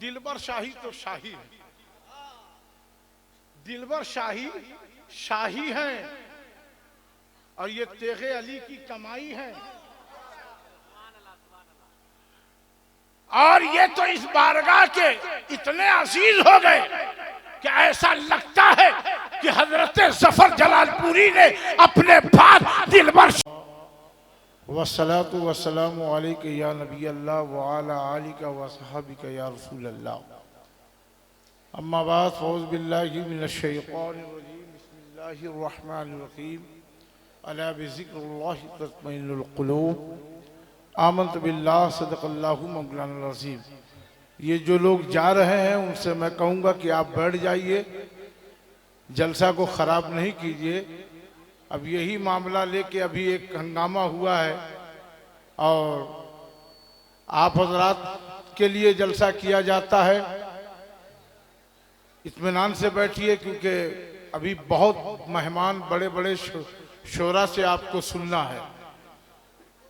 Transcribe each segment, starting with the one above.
दिलबर शाही तो शाही है, दिलबर शाही शाही है और ये तेगे अली की कमाई है। और ये तो इस बारगाह के इतने अजीज हो गए कि ऐसा लगता है कि हजरत जफर जलालपुरी ने अपने बाद दिलबर वस्सलातु वस्सलामु अलैका या नबी अल्लाह व अला आलिका व सहाबिका या रसूल अल्लाह। अम्मा बाद फौज़ बिल्लाहि मिनश शैतानिर रजीम बिस्मिल्लाहिर रहमानिर रहीम अला बिज़िक्रिल्लाहि तत्मइन्नुल क़ुलूब आमनतु बिल्लाह सदक़ल्लाहु मौलाना अज़ीम। ये जो लोग जा रहे हैं उनसे मैं कहूँगा कि आप बैठ जाइए, जलसा को ख़राब नहीं कीजिए। अब यही मामला लेके अभी एक हंगामा हुआ है और आप हजरात के लिए जलसा किया जाता है। इत्मीनान से बैठिए क्योंकि अभी बहुत मेहमान बड़े बड़े शोरा से आपको सुनना है।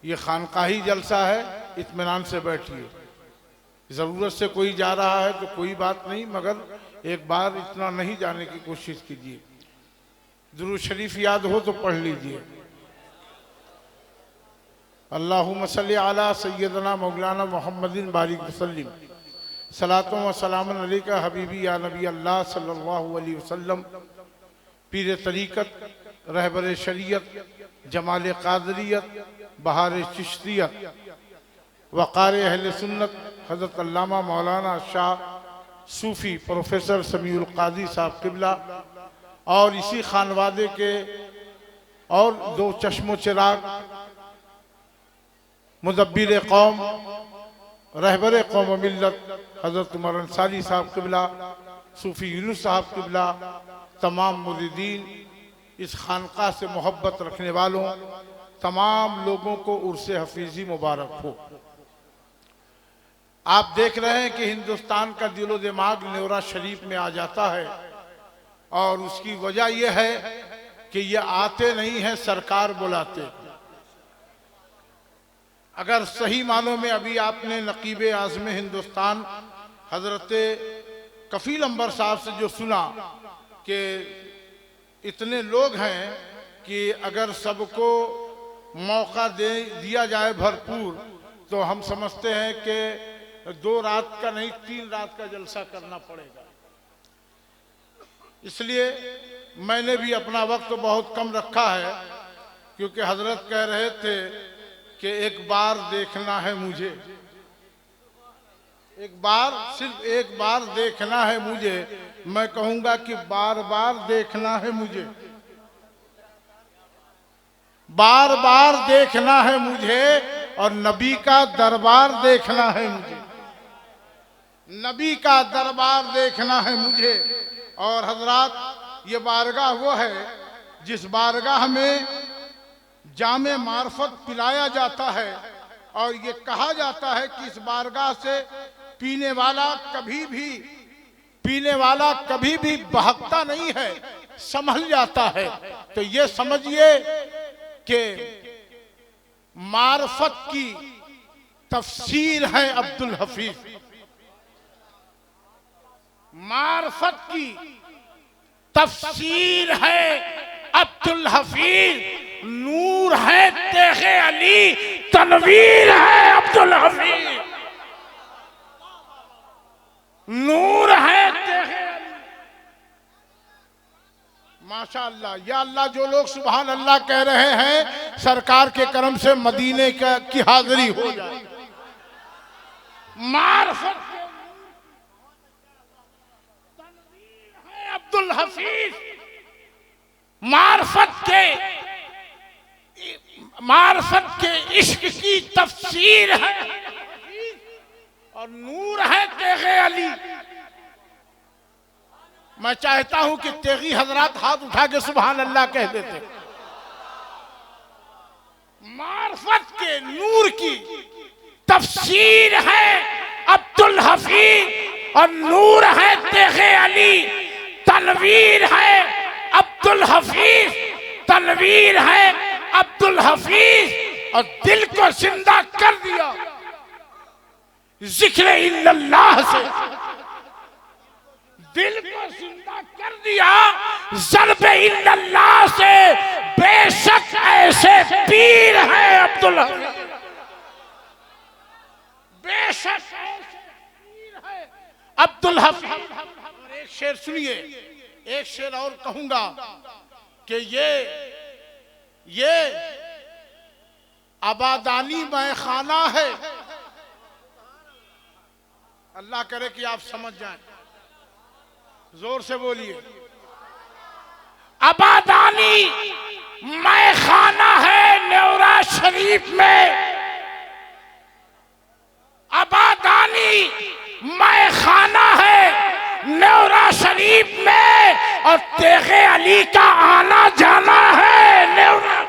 ये खानकाही जलसा है, इत्मीनान से बैठिए। ज़रूरत से कोई जा रहा है तो कोई बात नहीं, मगर एक बार इतना नहीं जाने की कोशिश कीजिए। दुरूद शरीफ याद हो तो पढ़ लीजिए। अल्लाहुम्मा सल्ली अला सय्यदना मौलाना मुहम्मदिन बारिक वसल्लिम सलातो व सलामन अलैका हबीबी या नबी अल्लाह सल्लल्लाहु अलैहि वसल्लम। पीर तरीक़त, रहबर शरीयत, जमाल कादरियत, बहार चिश्तियत, वक़ार अहले सुन्नत हज़रत अल्लामा मौलाना शाह सूफ़ी प्रोफेसर समीउल क़ादी साहब क़िबला और इसी खानवादे के और दो चश्मो चिराग मुदब्बिर कौम रहबर कौम मिल्लत हज़रत उमर अंसारी साहब क़िबला, सूफ़ी यूनुस साहब क़िबला, तमाम मुरीदीन, इस खानका से मोहब्बत रखने वालों तमाम लोगों को उर्स हफीज़ी मुबारक हो। आप देख रहे हैं कि हिंदुस्तान का दिलो दिमाग न्योरा शरीफ में आ जाता है और उसकी वजह यह है कि ये आते नहीं हैं, सरकार बुलाते। अगर सही मानों में अभी आपने नकीब आज़म हिंदुस्तान हजरत कफील अंबर साहब से जो सुना कि इतने लोग हैं कि अगर सबको मौका दिया जाए भरपूर तो हम समझते हैं कि 2 रात का नहीं 3 रात का जलसा करना पड़ेगा। इसलिए मैंने भी अपना वक्त बहुत कम रखा है क्योंकि हजरत कह रहे थे कि एक बार देखना है मुझे, एक बार, सिर्फ एक बार देखना है मुझे। मैं कहूंगा कि बार बार देखना है मुझे, बार बार देखना है मुझे और नबी का दरबार देखना है मुझे, नबी का दरबार देखना है मुझे। और हजरात ये बारगाह वो है जिस बारगाह में जामे मार्फत पिलाया जाता है और ये कहा जाता है कि इस बारगाह से पीने वाला कभी भी बहकता नहीं है, संभल जाता है। तो ये समझिए कि मार्फत की तफसीर है अब्दुल हफीज, मार्फत की तफसीर है अब्दुल हफीज, नूर है तेगे अली, तनवीर है अब्दुल हफीज, नूर है तेगे अली। माशाअल्लाह, या अल्लाह, जो लोग सुभान अल्लाह कह रहे हैं सरकार के करम से मदीने की हाजिरी हो जाए। मार्फत अब्दुल हफीज, मार्फत के इश्क की तफसीर है और नूर है तेगे अली। मैं चाहता हूं कि तेगी हजरात हाथ उठा के सुभान अल्लाह कह देते। मार्फत के नूर की तफसीर है अब्दुल हफीज और नूर है तेगे अली, तनवीर है अब्दुल हफीज, तनवीर है अब्दुल हफीज। और दिल को जिंदा कर दिया जिक्र इल्लल्लाह से। दिल को जिंदा कर दिया ज़र्ब इल्लल्लाह से, बेशक ऐसे पीर हैं अब्दुल हफीज, बेशक ऐसे पीर हैं अब्दुल हफीज। और एक शेर सुनिए, एक शेर और कहूंगा कि ये आबादानी मैं खाना है। अल्लाह करे कि आप समझ जाएं, जोर से बोलिए। आबादानी मैं खाना है नेवरा शरीफ में, आबादानी मैं खाना है नेवरा शरीफ में, और तेगे अली का आना जाना है नेवरा,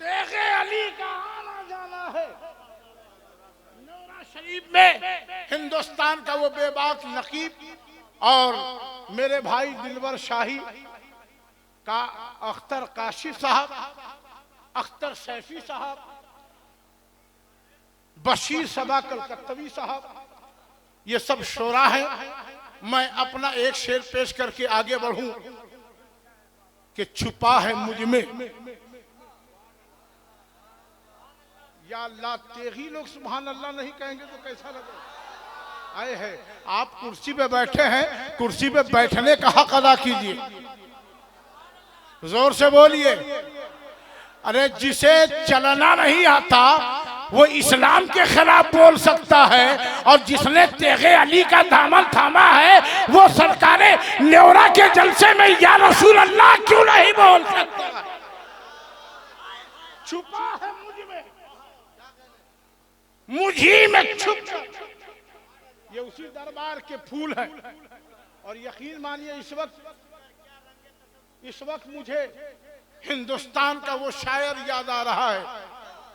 तेगे अली का आना जाना है नेवरा शरीफ में। हिंदुस्तान का वो बेबाक नकीब और मेरे भाई दिलवर शाही का अख्तर काशिफ साहब, अख्तर सैफी साहब, बशीर सबा कलकत्तवी साहब, ये सब शोरा हैं। मैं अपना एक शेर पेश करके आगे बढ़ूं कि छुपा है मुझ में, या अल्लाह तेगी लोग सुभान अल्लाह नहीं कहेंगे तो कैसा लगेगा। आए है आप कुर्सी पे बैठे हैं, कुर्सी पे बैठने का हक अदा कीजिए, जोर से बोलिए। अरे जिसे चलना नहीं आता वो इस्लाम के खिलाफ बोल सकता है, और जिसने तेगे अली का दामन थामा है वो सरकारे नेवरा के जलसे में या रसूल अल्लाह क्यों नहीं बोल सकता। छुपा है मुझ में, मुझी में छुप, ये उसी दरबार के फूल हैं। और यकीन मानिए इस वक्त मुझे हिंदुस्तान का वो शायर याद आ रहा है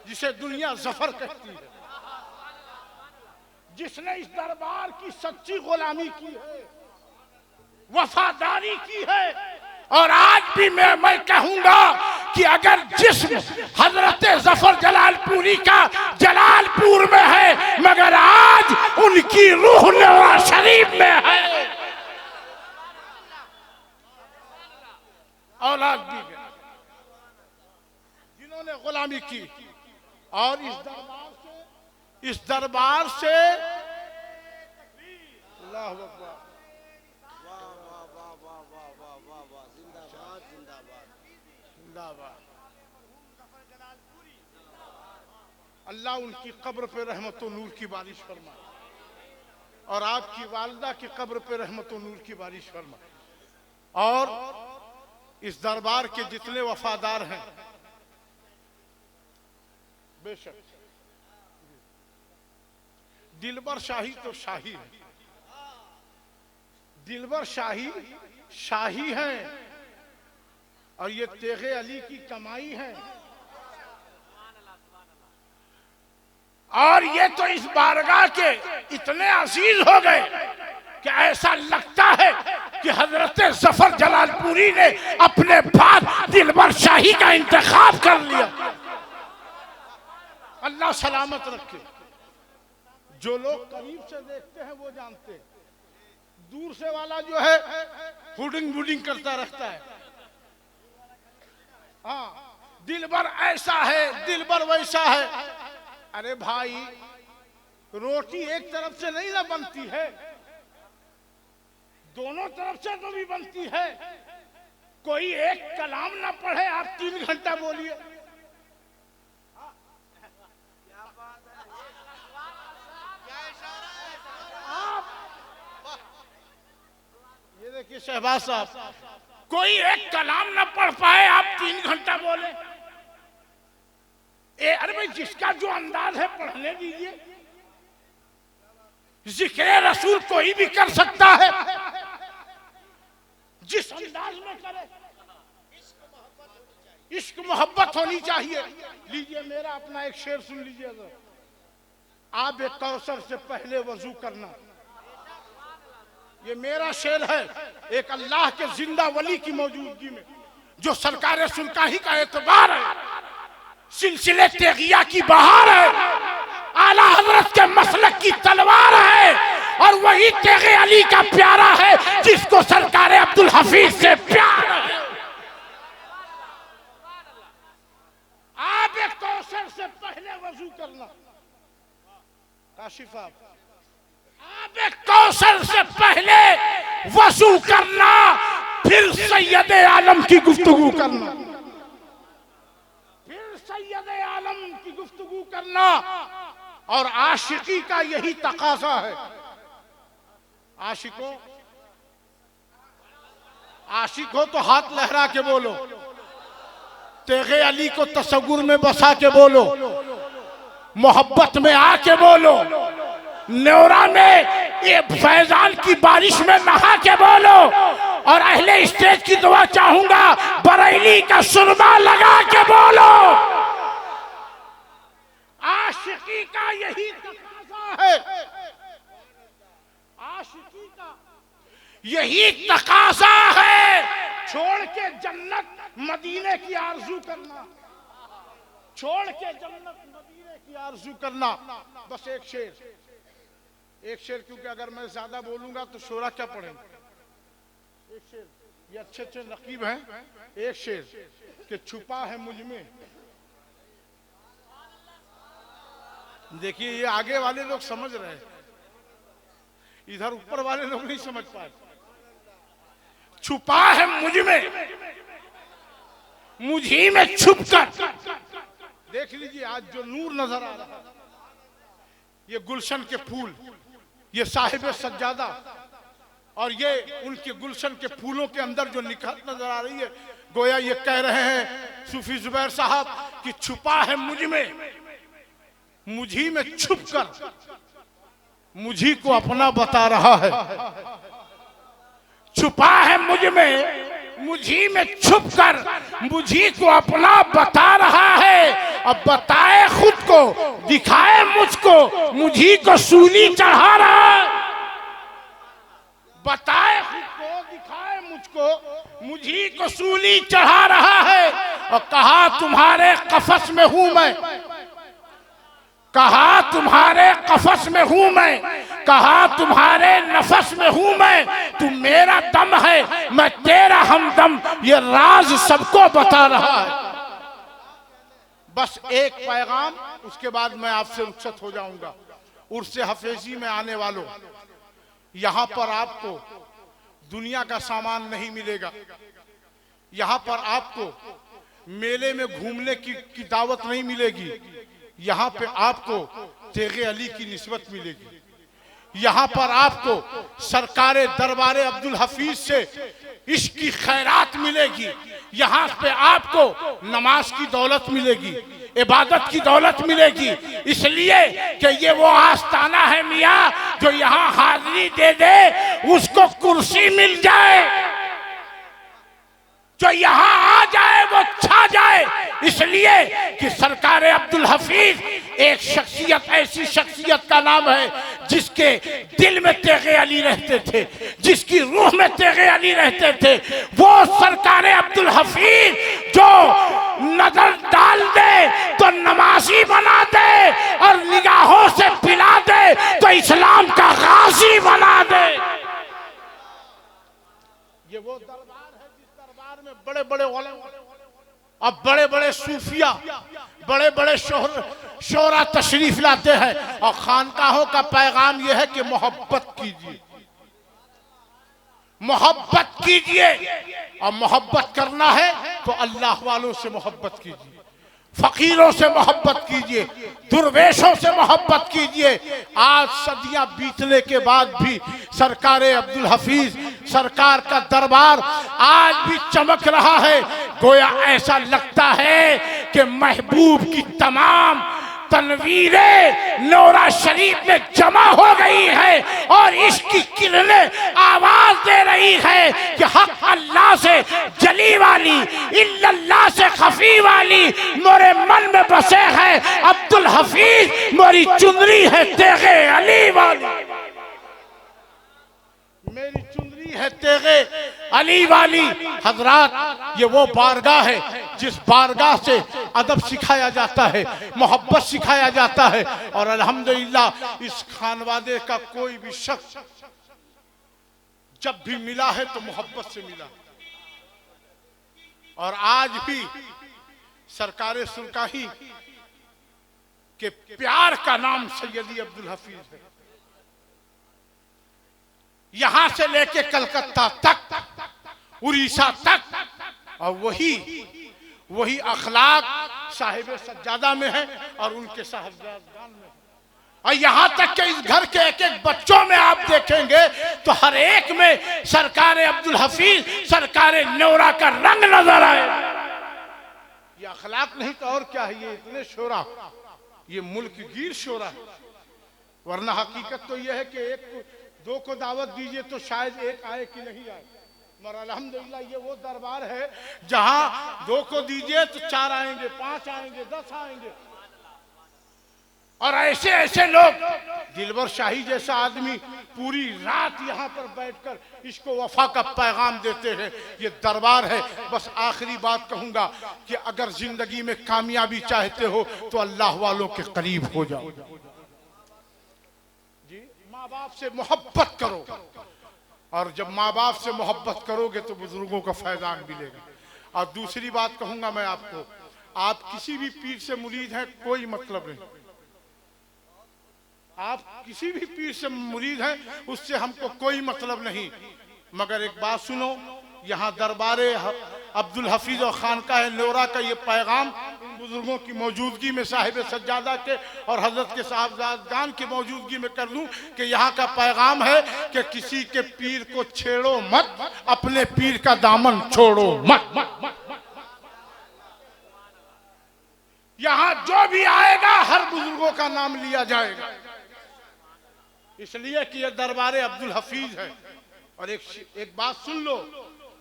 जिसे दुनिया जफर कहती है, जिसने इस दरबार की सच्ची गुलामी की है, वफादारी की है। और आज भी मैं कहूंगा कि अगर जिस्म हजरत जफर जलालपुरी का जलालपुर में है, मगर आज उनकी रूह नेवरा शरीफ में है। औलाद भी है जिन्होंने गुलामी की, और इस दरबार से अल्लाह अकबर, अल्लाह उनकी कब्र पे रहमत और नूर की बारिश फरमाए, और आपकी वालिदा की कब्र पे रहमत और नूर की बारिश फरमाए। और इस दरबार के जितने वफादार हैं, बेशक दिलबर शाही तो शाही है, दिलबर शाही शाही हैं, और ये तेगे अली की कमाई है। और ये तो इस बारगाह के इतने अजीज हो गए कि ऐसा लगता है कि हजरत जफर जलालपुरी ने अपने बाद दिलबर शाही का इंतखाब कर लिया। अल्लाह सलामत रखे। जो लोग करीब से देखते हैं वो जानते हैं, दूर से वाला जो है हुडिंग वुडिंग करता रहता है। हाँ, दिलबर ऐसा है, दिलबर वैसा है। अरे भाई, रोटी एक तरफ से नहीं ना बनती है, दोनों तरफ से तो भी बनती है। कोई एक कलाम ना पढ़े, आप 3 घंटा बोलिए। ये देखिए शहबाज साहब, कोई एक कलाम ना पढ़ पाए, आप 3 घंटा बोले। अरे भाई, जिसका जो अंदाज है पढ़ने दीजिए। जिक्र रसूल कोई भी कर सकता है, जिस अंदाज में करे। इश्क मोहब्बत होनी चाहिए। लीजिए मेरा अपना एक शेर सुन लीजिए। आब कौसर से पहले वजू करना, ये मेरा शेर है। एक अल्लाह के जिंदा वली की मौजूदगी में जो सरकार सुल्तानी का एतबार है, सिलसिले तेगिया की बहार है, आला हजरत के मसलक की तलवार है, और वही तेगे अली का प्यारा है जिसको सरकार अब्दुल हफीज से प्यार है। आबे कौसर से पहले वजू करना, काशिफ आबे कौसर से पहले वजू करना, फिर सैयद आलम की गुफ्तगू करना, फिर सैयद आलम की गुफ्तगू करना। और आशिकी का यही तकाजा है। आशिको आशिक हो तो हाथ लहरा के बोलो, तेगे अली को तसव्वुर में बसा के बोलो, मोहब्बत में आके बोलो, न्योरा में ये फैजान की बारिश में नहा के बोलो। और अहले स्टेज की दुआ चाहूंगा, बरेली का सुरमा लगा के बोलो। आशिकी का यही तकाजा है, आशिकी का यही तकाजा है। छोड़ के जन्नत मदीने की आरजू करना, छोड़ के जन्नत मदीने की आरजू करना। बस एक शेर, क्योंकि अगर मैं ज्यादा बोलूंगा तो शोरा क्या पड़ेगा। एक शेर, ये अच्छे अच्छे नकीब हैं। एक शेर कि छुपा है मुझ में। देखिए ये आगे वाले लोग समझ रहे हैं, इधर ऊपर वाले लोग नहीं समझ पाए। छुपा है मुझ में, मुझी में छुप कर। देख लीजिए आज जो नूर नजर आ रहा है, ये गुलशन के फूल, ये साहिब सज्जादा, और ये उनके गुलशन के फूलों के अंदर जो निखर नजर आ रही है, गोया ये कह रहे हैं सूफी जुबैर साहब कि छुपा है मुझ में, मुझी में छुप कर मुझी को अपना बता रहा है। छुपा है मुझ में, मुझी में छुप कर मुझी को अपना बता रहा है। अब बताए खुद को, दिखाए मुझको, मुझी को सूली चढ़ा रहा है। बताए खुद को, दिखाए मुझको, मुझी को सूली चढ़ा रहा है। और कहा तुम्हारे कफस में हूं मैं, कहा तुम्हारे कफस में हूं मैं, कहा तुम्हारे नफस में हूं मैं। तू मेरा दम है, मैं तेरा हमदम, ये राज सबको बता रहा है। बस एक पैगाम, उसके बाद मैं आपसे रुखसत हो जाऊंगा। उर्से हफेजी में आने वालों, यहां पर आपको दुनिया का सामान नहीं मिलेगा। यहां पर आपको मेले में घूमने की दावत नहीं मिलेगी। यहाँ पे आपको तेगे अली की निस्बत मिलेगी। यहाँ पर आपको सरकारे दरबारे अब्दुल हफीज से इश्क की खैरात मिलेगी। यहाँ पे आपको नमाज की दौलत मिलेगी, इबादत की दौलत मिलेगी। इसलिए कि ये वो आस्ताना है मियाँ, जो यहाँ हाजिरी दे दे उसको कुर्सी मिल जाए, जो यहाँ आ जाए वो छा जाए। इसलिए कि सरकार अब्दुल हफीज एक शख्सियत, ऐसी शख्सियत का नाम है जिसके दिल में तेगे अली रहते थे, जिसकी रूह में तेगे अली रहते थे। वो सरकार अब्दुल हफीज जो नजर डाल दे तो नमाजी बना दे, और निगाहों से पिला दे तो इस्लाम का गाजी बना दे। ये वो दरबार है जिस दरबार में बड़े बड़े उलमा, अब बड़े बड़े सूफिया, बड़े बड़े शोरा तशरीफ लाते हैं। और खानकाहों का पैगाम यह है कि मोहब्बत कीजिए, मोहब्बत कीजिए। और मोहब्बत करना है तो अल्लाह वालों से मोहब्बत कीजिए, फकीरों से मोहब्बत कीजिए, दुर्वेशों से मोहब्बत कीजिए। आज सदियां बीतने के बाद भी सरकार अब्दुल हफीज सरकार का दरबार आज भी चमक रहा है। गोया ऐसा लगता है कि महबूब की तमाम तनवीरें नौरा शरीफ में जमा हो गई है, और इसकी किरणें आवाज दे रही है कि हक अल्लाह से जली वाली, इल्लल्लाह से खफी वाली मोरे मन में बसे है अब्दुल हफीज, मोरी चुनरी है तेगे अली वाली, मेरी चुनरी है तेगे अली वाली। हजरात, ये वो बारगाह है जिस बारगाह से अदब सिखाया जाता है, मोहब्बत सिखाया जाता है। और अल्हम्दुलिल्लाह इस खानवादे का कोई भी शख्स जब भी मिला है तो मोहब्बत से मिला। और आज भी सरकार सुरकाही के प्यार का नाम सैयदी अब्दुल हफीज है। यहां से लेके कलकत्ता तक, उड़ीसा तक, और वही अखलाक साहिब सज्जादा में है और उनके साहिबजादान में है। और यहां तक कि इस घर के एक एक बच्चों में आप देखेंगे तो हर एक में सरकार अब्दुल हफीज, सरकार न्योरा का रंग नजर आएगा। ये अखलाक नहीं तो और क्या है। ये इतने शोरा, ये मुल्क गिर शोरा है। वरना हकीकत तो यह है कि एक दो को दावत दीजिए तो शायद एक आए कि नहीं आए, मगर अल्हम्दुलिल्लाह ये वो दरबार है जहां दो को दीजिए तो 4 आएंगे, 5 आएंगे, 10 आएंगे। और ऐसे ऐसे लोग, दिलवर शाही जैसा आदमी पूरी रात यहाँ पर बैठकर इसको वफा का पैगाम देते हैं। ये दरबार है। बस आखिरी बात कहूंगा कि अगर जिंदगी में कामयाबी चाहते हो तो अल्लाह वालों के करीब हो जाओ जी। माँ बाप से मोहब्बत करो, और जब माँ बाप से मोहब्बत करोगे तो बुजुर्गों का फैजान मिलेगा। और दूसरी बात कहूंगा मैं आपको, आप किसी भी पीर से मुरीद हैं कोई मतलब नहीं। आप किसी भी पीर से मुरीद हैं उससे हमको कोई मतलब नहीं। मगर एक बात सुनो, यहाँ दरबारे अब्दुल हफीज और खानकाह न्योरा का ये पैगाम इन बुजुर्गों की मौजूदगी में, साहिब सज्जादा के और हजरत के साहबजादान की मौजूदगी में कर लूं कि यहाँ का पैगाम है कि किसी के पीर को छेड़ो मत, अपने पीर का दामन छोड़ो मत। यहाँ जो भी आएगा हर बुजुर्गों का नाम लिया जाएगा, इसलिए कि यह दरबारे अब्दुल हफीज है। और एक बात सुन लो,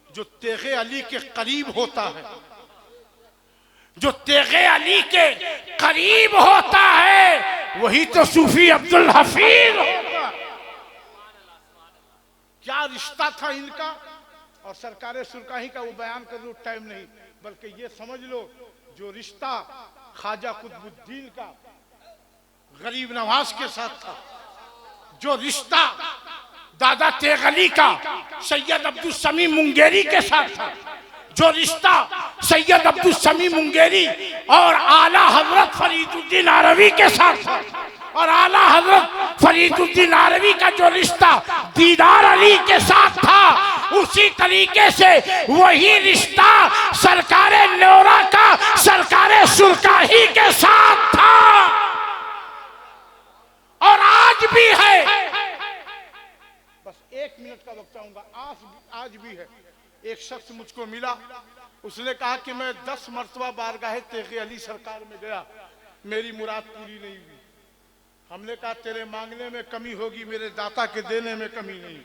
जो तेगे अली के करीब होता है, जो तेगे अली के करीब होता है, वही तो सूफी अब्दुल हफीज होगा। क्या रिश्ता था इनका और सरकार सुरकाही का, वो बयान कर लो, टाइम नहीं। बल्कि ये समझ लो, जो रिश्ता ख्वाजा कुतुबुद्दीन का गरीब नवाज के साथ था, जो रिश्ता दादा तेग अली का सैयद अब्दुल समी मुंगेरी के साथ था, जो रिश्ता सैयद अब्दुल समी मुंगेरी और आला हजरत फरीदुद्दीन आरवी के साथ था, और आला हजरत फरीदुद्दीन आरवी का जो रिश्ता दीदार अली के साथ था, उसी तरीके से वही रिश्ता सरकार न्योरा का सरकार सुरकाही के साथ था और आज भी है। बस 1 मिनट का वक्त चाहूंगा। आज भी है। एक शख्स मुझको मिला, उसने कहा कि मैं 10 मरतबा बारगाह तेगे अली सरकार में गया, मेरी मुराद पूरी नहीं हुई। हमने कहा तेरे मांगने में कमी होगी, मेरे दाता के देने में कमी नहीं।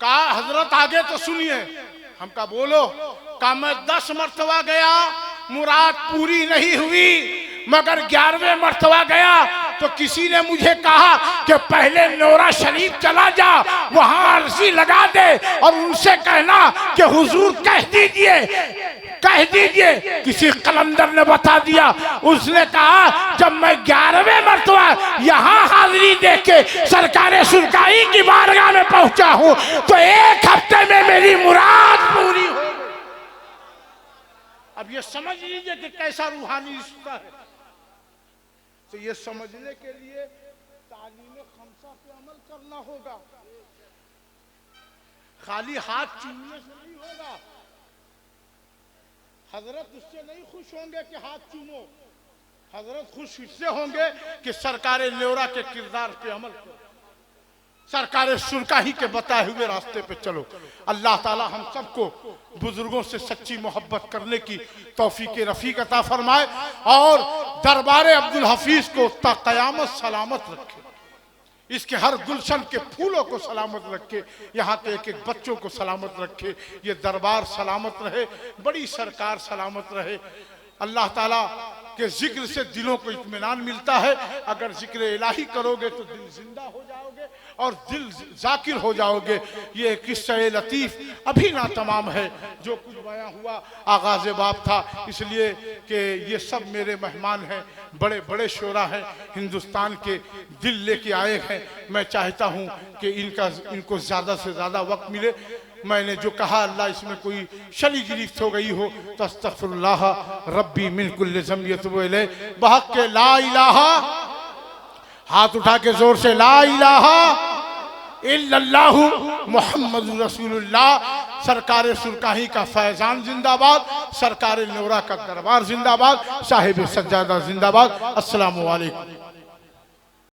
कहा हजरत आगे तो सुनिए। हम कहा बोलो। कहा मैं 10 मरतबा गया, मुराद पूरी नहीं हुई, मगर 11वें मरतबा गया तो किसी ने मुझे कहा कि पहले न्योरा शरीफ चला जा, वहां अर्जी लगा दे और उनसे कहना कि हुजूर कह दीजिए। किसी कलंदर ने बता दिया। उसने कहा जब मैं 11वें मरतबा यहाँ हाजिरी दे के सरकार सुरकाही की बारगाह में पहुंचा हूं तो 1 हफ्ते में मेरी मुराद पूरी हो गई। अब ये समझ लीजिए कि कैसा रूहानी रिश्ता है। तो ये समझने के लिए तालीम खमसा पे अमल करना होगा, खाली हाथ चूमने से नहीं होगा। हजरत उससे नहीं खुश होंगे कि हाथ चूमो, हजरत खुश इससे होंगे कि सरकार न्योरा के किरदार पे अमल करो, सरकार सुरकाही के बताए हुए रास्ते पे चलो। अल्लाह ताला हम सबको बुजुर्गों से सच्ची मोहब्बत करने की तौफीक रफीक अता फरमाए और दरबार अब्दुल हफीज को ता क़यामत सलामत रखे, इसके हर गुलशन के फूलों को सलामत रखे, यहाँ के एक एक बच्चों को सलामत रखे, ये दरबार सलामत रहे, बड़ी सरकार सलामत रहे। अल्लाह ताला के जिक्र से दिलों को इत्मीनान मिलता है। अगर जिक्र इलाही करोगे तो दिल जिंदा हो जाओगे और दिल जाकिर हो जाओगे। ये किस्सा लतीफ़ अभी ना तमाम है, जो कुछ बयां हुआ आगाज़ बाब था, इसलिए कि ये सब मेरे मेहमान हैं, बड़े बड़े शोरा हैं हिंदुस्तान के, दिल लेके आए हैं। मैं चाहता हूँ कि इनको ज़्यादा से ज़्यादा वक्त मिले। मैंने जो कहा अल्लाह इसमें कोई शली गिरफ्त हो गई हो तो अस्तगफिरुल्लाह रब्बी मिन कुल्लि ज़ंब यतूबु इलैह। बहक के ला इलाहा, हाथ उठा के जोर से ला इलाहा इल्लल्लाहु मुहम्मदुर रसूलुल्लाह। सरकार सुरकाही का फैजान जिंदाबाद, सरकार नौरा का दरबार जिंदाबाद, साहिब सज्जादा जिंदाबाद। अस्सलामु अलैकुम।